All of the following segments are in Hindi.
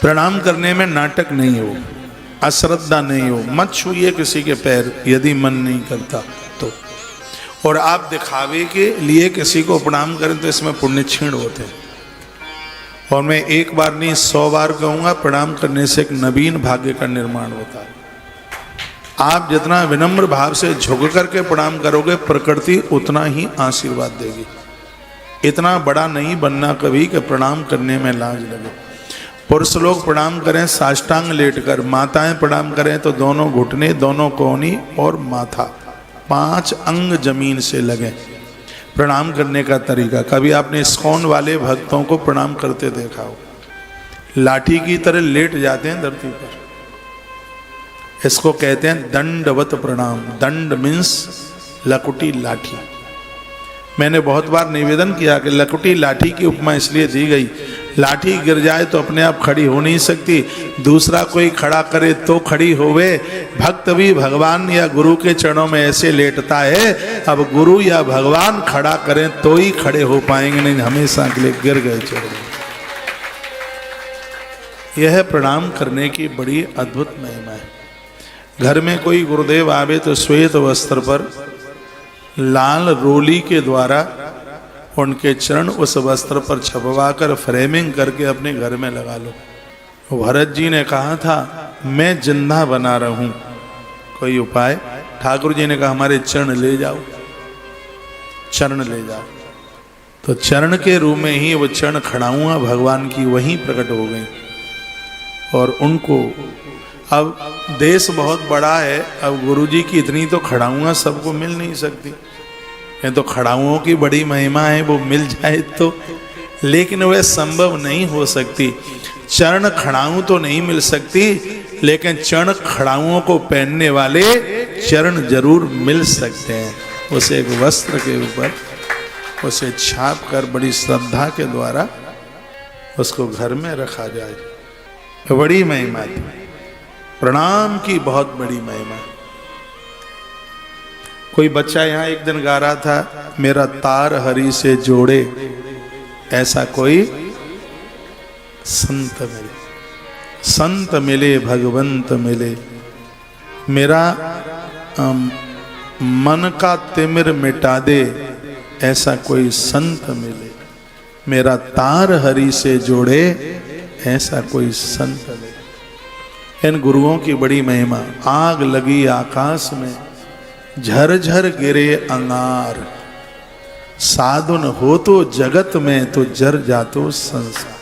प्रणाम करने में नाटक नहीं हो, अश्रद्धा नहीं हो, मत छूइए किसी के पैर यदि मन नहीं करता तो। और आप दिखावे के लिए किसी को प्रणाम करें तो इसमें पुण्य क्षीण होते हैं। और मैं एक बार नहीं 100 बार कहूँगा, प्रणाम करने से एक नवीन भाग्य का निर्माण होता है। आप जितना विनम्र भाव से झुक करके प्रणाम करोगे, प्रकृति उतना ही आशीर्वाद देगी। इतना बड़ा नहीं बनना कभी कि प्रणाम करने में लाज लगे। पुरुष लोग प्रणाम करें साष्टांग लेटकर, माताएं प्रणाम करें तो दोनों घुटने, दोनों कोहनी और माथा, 5 अंग जमीन से लगे। प्रणाम करने का तरीका, कभी आपने इस्कॉन वाले भक्तों को प्रणाम करते देखा हो? लाठी की तरह लेट जाते हैं धरती पर। इसको कहते हैं दंडवत प्रणाम। दंड मीन्स लकुटी लाठी। मैंने बहुत बार निवेदन किया कि लकुटी लाठी की उपमा इसलिए दी गई, लाठी गिर जाए तो अपने आप खड़ी हो नहीं सकती, दूसरा कोई खड़ा करे तो खड़ी होवे। भक्त भी भगवान या गुरु के चरणों में ऐसे लेटता है, अब गुरु या भगवान खड़ा करें तो ही खड़े हो पाएंगे, नहीं हमेशा के लिए गिर गए चरण। यह प्रणाम करने की बड़ी अद्भुत महिमा है। घर में कोई गुरुदेव आवे तो श्वेत वस्त्र पर लाल रोली के द्वारा उनके चरण उस वस्त्र पर छपवा कर फ्रेमिंग करके अपने घर में लगा लो। भरत जी ने कहा था मैं जिंदा बना रहूं, कोई उपाय? ठाकुर जी ने कहा हमारे चरण ले जाओ, चरण ले जाओ। तो चरण के रूप में ही वो चरण खड़ाऊंगा भगवान की वहीं प्रकट हो गई। और उनको अब देश बहुत बड़ा है, अब गुरुजी की इतनी तो खड़ाऊंगा सबको मिल नहीं सकती। ये तो खड़ाऊओं की बड़ी महिमा है, वो मिल जाए तो, लेकिन वह संभव नहीं हो सकती। चरण खड़ाऊ तो नहीं मिल सकती, लेकिन चरण खड़ाऊओं को पहनने वाले चरण जरूर मिल सकते हैं। उसे एक वस्त्र के ऊपर उसे छाप कर बड़ी श्रद्धा के द्वारा उसको घर में रखा जाए। बड़ी महिमा थी प्रणाम की, बहुत बड़ी महिमा। कोई बच्चा यहाँ एक दिन गा रहा था, मेरा तार हरि से जोड़े ऐसा कोई संत मिले, संत मिले भगवंत मिले, मेरा मन का तिमिर मिटा दे ऐसा कोई संत मिले, मेरा तार हरि से जोड़े ऐसा कोई संत मिले। इन गुरुओं की बड़ी महिमा। आग लगी आकाश में, झरझर गिरे अंगार, साधुन हो तो जगत में तो जर जातो संसार।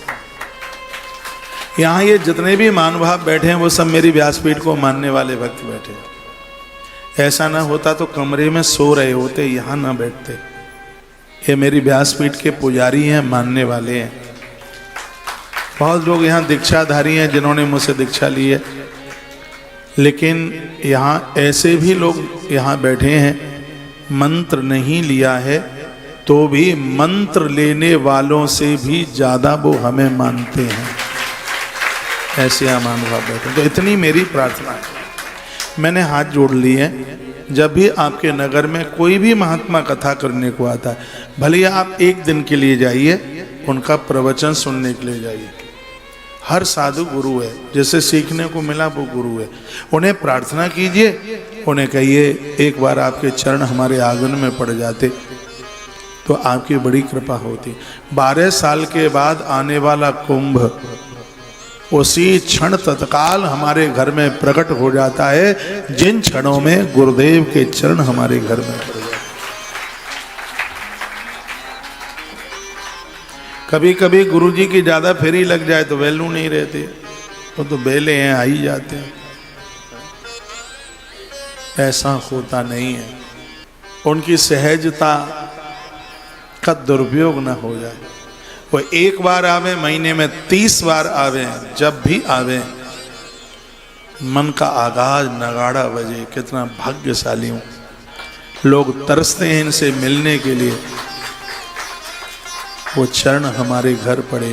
यहाँ ये जितने भी महानुभाव बैठे हैं वो सब मेरी व्यासपीठ को मानने वाले भक्त बैठे हैं। ऐसा ना होता तो कमरे में सो रहे होते, यहाँ ना बैठते। ये मेरी व्यासपीठ के पुजारी हैं, मानने वाले हैं। बहुत लोग यहाँ दीक्षाधारी हैं जिन्होंने मुझसे दीक्षा ली है, लेकिन यहाँ ऐसे भी लोग यहाँ बैठे हैं मंत्र नहीं लिया है तो भी मंत्र लेने वालों से भी ज़्यादा वो हमें मानते हैं। ऐसे महानुभाव बैठे। तो इतनी मेरी प्रार्थना है, मैंने हाथ जोड़ लिए हैं। जब भी आपके नगर में कोई भी महात्मा कथा करने को आता है, भले आप एक दिन के लिए जाइए, उनका प्रवचन सुनने के लिए जाइए। हर साधु गुरु है, जैसे सीखने को मिला वो गुरु है। उन्हें प्रार्थना कीजिए, उन्हें कहिए एक बार आपके चरण हमारे आंगन में पड़ जाते तो आपकी बड़ी कृपा होती। 12 साल के बाद आने वाला कुंभ उसी क्षण तत्काल हमारे घर में प्रकट हो जाता है, जिन क्षणों में गुरुदेव के चरण हमारे घर में पड़ जाते। कभी कभी गुरुजी की ज्यादा फेरी लग जाए तो वैल्यू नहीं रहती, वो तो बेले हैं, आ ही जाते हैं। ऐसा होता नहीं है, उनकी सहजता का दुरुपयोग न हो जाए। वो एक बार आवे, महीने में 30 बार आवे, जब भी आवे मन का आगाज नगाड़ा बजे। कितना भाग्यशाली हूं, लोग तरसते हैं इनसे मिलने के लिए। वो चरण हमारे घर पड़े।